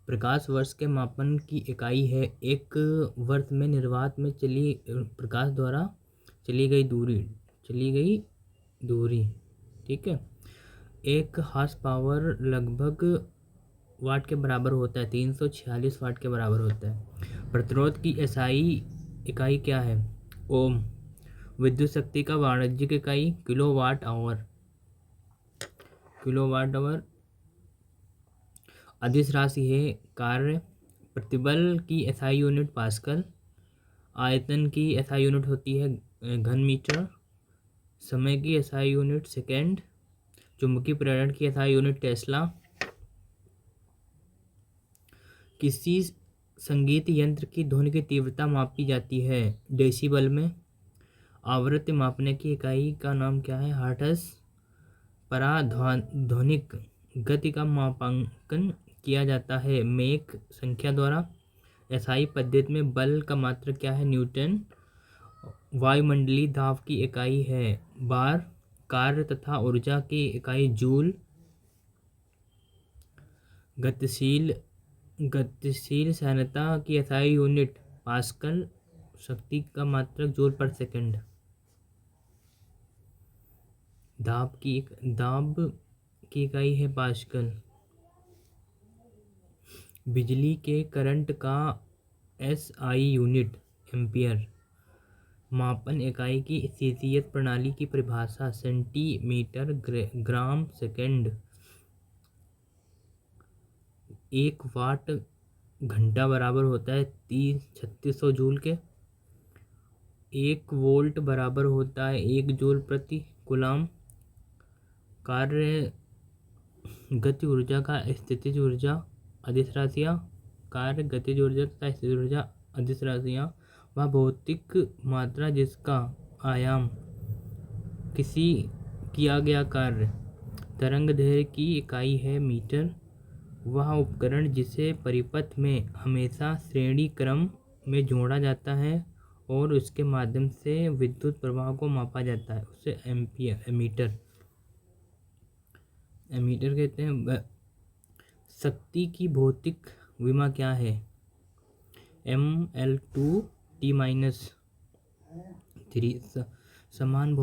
प्रकाश वर्ष के मापन की इकाई है। एक वर्ष में निर्वात में प्रकाश द्वारा चली गई दूरी। ठीक है। एक हार्स पावर लगभग वाट के बराबर होता है, 346 वाट के बराबर होता है। प्रतिरोध की एसआई इकाई क्या है? ओम। विद्युत शक्ति का वाणिज्यिक इकाई किलोवाट आवर। अदिश राशि है कार्य। प्रतिबल की एसआई यूनिट पास्कल। आयतन की एसआई यूनिट होती है घन मीटर। समय की एसआई यूनिट सेकेंड। चुंबकीय प्रेरण की एसआई यूनिट टेस्ला। किसी संगीत यंत्र की ध्वनि की तीव्रता मापी जाती है डेसिबल में। आवृत्ति मापने की इकाई का नाम क्या है? हर्ट्ज। पराध्वनिक गति का मापांकन किया जाता है मेक संख्या द्वारा। एसआई पद्धति में बल का मात्रक क्या है? न्यूटन। वायुमंडलीय दाब की इकाई है बार। कार्य तथा ऊर्जा की इकाई जूल। गतिशील सांद्रता की एसआई यूनिट पास्कल। शक्ति का मात्रक जूल पर सेकंड। दाब की इकाई है पास्कल। बिजली के करंट का एसआई यूनिट एम्पियर। मापन इकाई की सीजीएस प्रणाली की परिभाषा सेंटीमीटर ग्राम सेकंड। 1 वाट घंटा बराबर होता है 3600 जूल के। 1 वोल्ट बराबर होता है 1 जूल प्रति कूलम। कार्य गति ऊर्जा का स्थितिज ऊर्जा अदिश राशियाँ। कार्य गतिज ऊर्जा तथा स्थितिज ऊर्जा अदिश राशियाँ वह भौतिक मात्रा जिसका आयाम किसी किया गया कार्य। तरंग दैर्घ्य की इकाई है मीटर। वह उपकरण जिसे परिपथ में हमेशा श्रेणी क्रम में जोड़ा जाता है और उसके माध्यम से विद्युत प्रवाह को मापा जाता है उसे एमीटर कहते हैं। शक्ति की भौतिक विमा क्या है? mL2T-3। समान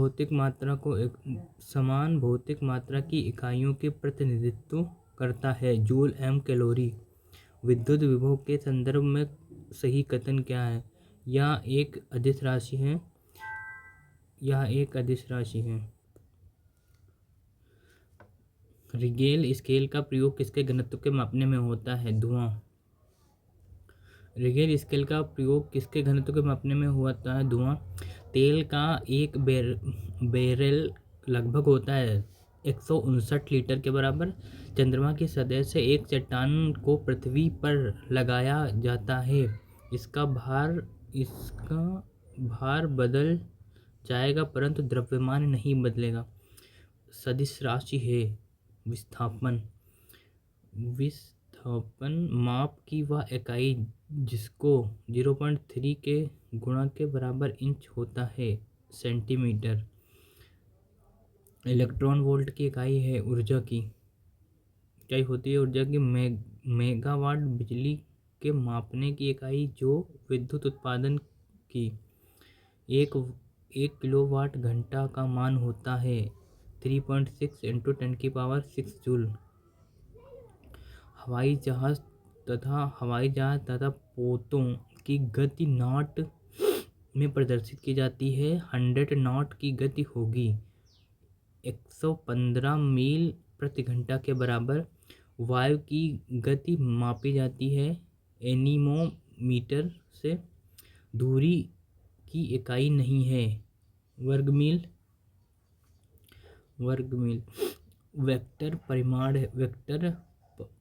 भौतिक मात्रा की इकाइयों के प्रतिनिधित्व करता है जूल एम कैलोरी। विद्युत विभव के संदर्भ में सही कथन क्या है? यह एक अदिश राशि है। रिगेल स्केल का प्रयोग किसके घनत्व के मापने में होता है? धुआं। रिगेल स्केल का प्रयोग किसके घनत्व के मापने में होता है? धुआं। तेल का एक बैरल लगभग होता है 159 लीटर के बराबर। चंद्रमा की सतह से एक चट्टान को पृथ्वी पर लगाया जाता है। इसका भार बदल जाएगा परंतु द्रव्यमान नहीं बदलेगा। सदिश राशि है विस्थापन। माप की वह इकाई जिसको 0.3 के गुणा के बराबर इंच होता है सेंटीमीटर। इलेक्ट्रॉन वोल्ट की इकाई है ऊर्जा की। इकाई होती है ऊर्जा की मेगावाट। बिजली के मापने की इकाई जो विद्युत उत्पादन की एक किलोवाट घंटा का मान होता है 3.6 × 10⁶ जूल। हवाई जहाज तथा पोतों की गति नॉट में प्रदर्शित की जाती है। 100 नॉट की गति होगी 115 मील प्रति घंटा के बराबर। वायु की गति मापी जाती है एनीमोमीटर से। दूरी की इकाई नहीं है वर्गमील। वेक्टर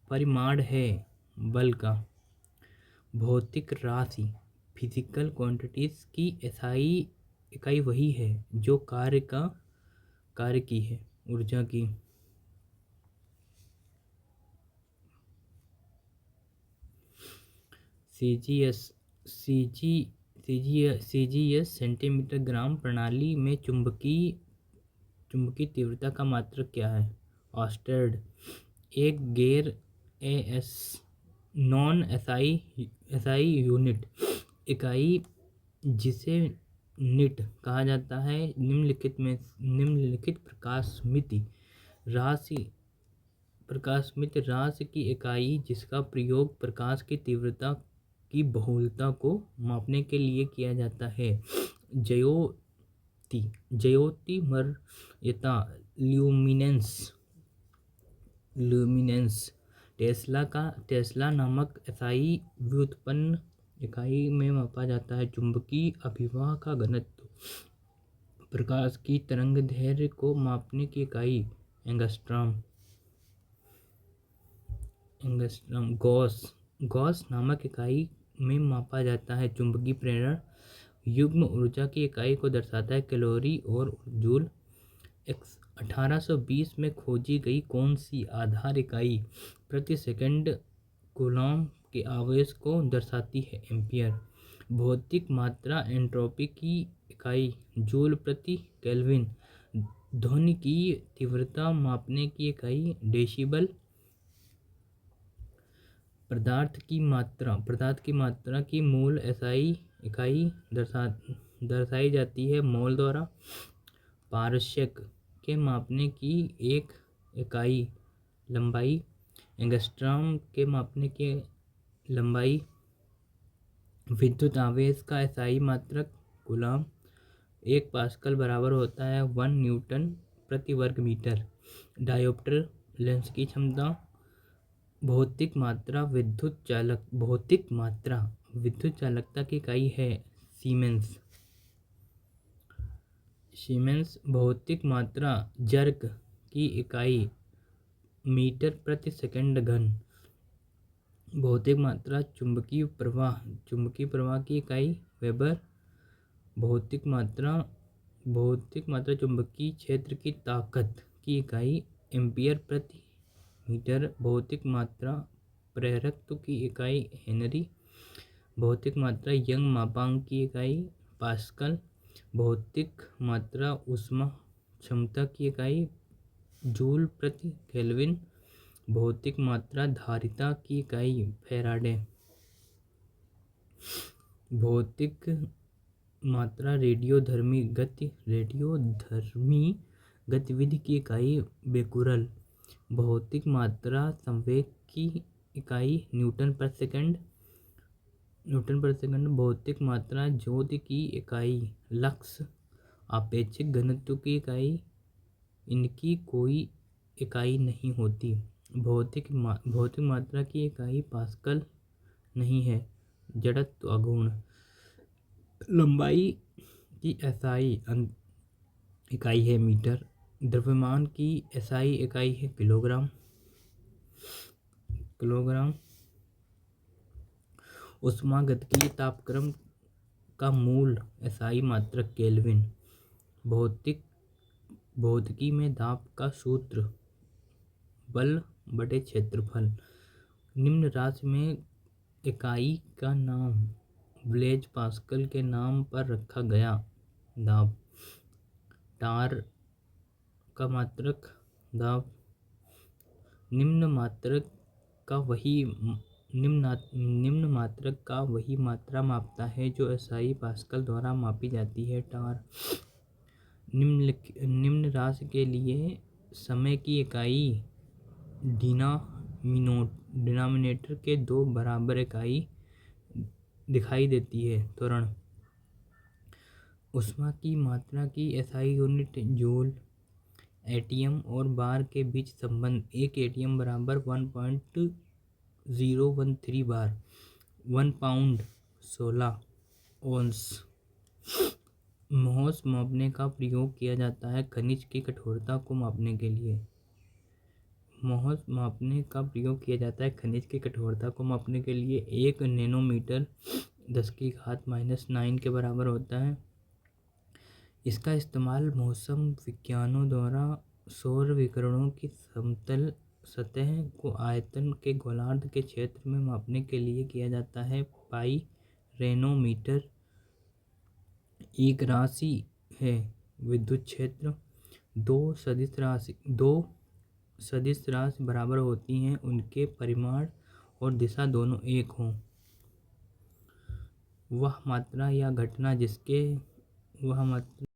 परिमाण है बल का। भौतिक राशि फिजिकल क्वांटिटीज की एसआई इकाई वही है जो कार्य की है ऊर्जा की। सीजीएस सेंटीमीटर ग्राम प्रणाली में चुंबकीय तीव्रता का मात्रक क्या है? ऑस्टेड। एक गैर एएस नॉन एसआई यूनिट इकाई जिसे निट कहा जाता है निम्नलिखित प्रकाशमिति राशि की इकाई जिसका प्रयोग प्रकाश की तीव्रता की बहुलता को मापने के लिए किया जाता है। ज्योतिर्मयता ल्यूमिनेंस टेस्ला नामक एसआई व्युत्पन्न इकाई में मापा जाता है। चुंबकीय अभिवाह का घनत्व प्रकाश की तरंगदैर्घ्य को मापने की इकाई एंगस्ट्रॉम। गॉस नामक इकाई में मापा जाता है। चुंबकीय प्रेरण युग्म ऊर्जा की इकाई को दर्शाता है कैलोरी और जूल। 1820 में खोजी गई कौन सी आधार इकाई प्रति सेकंड कूलॉम के आवेश को दर्शाती है? एम्पियर। भौतिक मात्रा एंट्रोपी की इकाई जूल प्रति केल्विन। ध्वनि की तीव्रता मापने की इकाई डेसिबल। पदार्थ की मात्रा की मूल एसआई इकाई दर्शाई जाती है मोल द्वारा। पारस्यक के मापने की एक इकाई लंबाई। एंगस्ट्रॉम के मापने की लंबाई। विद्युत आवेश का एसआई मात्रक कूलॉम। 1 पास्कल बराबर होता है 1 न्यूटन प्रति वर्ग मीटर। डायोप्टर लेंस की क्षमता। भौतिक मात्रा विद्युत चालकता की इकाई है सीमेंस। भौतिक मात्रा जर्क की इकाई मीटर प्रति सेकंड घन। भौतिक मात्रा चुंबकीय प्रवाह की इकाई वेबर। भौतिक मात्रा चुंबकीय क्षेत्र की ताकत की इकाई एम्पियर प्रति मीटर। भौतिक मात्रा प्रेरकत्व की इकाई हेनरी। भौतिक मात्रा यंग मापांक की इकाई पास्कल। भौतिक मात्रा ऊष्मा क्षमता की इकाई जूल प्रति केल्विन। भौतिक मात्रा धारिता की इकाई फैराडे। भौतिक मात्रा रेडियोधर्मी गतिविधि की इकाई बेकुरल। भौतिक मात्रा संवेग की इकाई न्यूटन पर सेकंड। भौतिक मात्रा ज्योति की इकाई लक्स। आपेक्षिक घनत्व की इकाई इनकी कोई इकाई नहीं होती। भौतिक मात्रा की इकाई पास्कल नहीं है। जड़त्व आघूर्ण। लंबाई की एसआई इकाई है मीटर। द्रव्यमान की एसआई इकाई है किलोग्राम। ऊष्मागतिकीय तापक्रम का मूल एसआई मात्रक केल्विन। भौतिकी में दाब का सूत्र बल बटे क्षेत्रफल। निम्न राशि में इकाई का नाम ब्लेज पास्कल के नाम पर रखा गया। दाब। टार का मात्रक दाब। निम्न मात्रक का वही मात्रा मापता है जो एसआई पास्कल द्वारा मापी जाती है। टार। निम्न राशि के लिए समय की इकाई डिनोमिनेटर के 2 बराबर इकाई दिखाई देती है। त्वरण। ऊष्मा की मात्रा की एसआई यूनिट जूल। एटम और बार के बीच संबंध। एक एटम बराबर 1.013 बार। 1 पाउंड 16 ओंस। म्होस मापने का प्रयोग किया जाता है खनिज की कठोरता को मापने के लिए। एक नैनोमीटर 10⁻⁹ के बराबर होता है। इसका इस्तेमाल मौसम विज्ञानों द्वारा सौर विकिरणों की समतल सतह को आयतन के गोलार्ध के क्षेत्र में मापने के लिए किया जाता है। पाइरेनोमीटर एक राशि है। विद्युत क्षेत्र। दो सदिश राशि बराबर होती हैं उनके परिमाण और दिशा दोनों एक हों। वह मात्रा या घटना जिसके वह मात्रा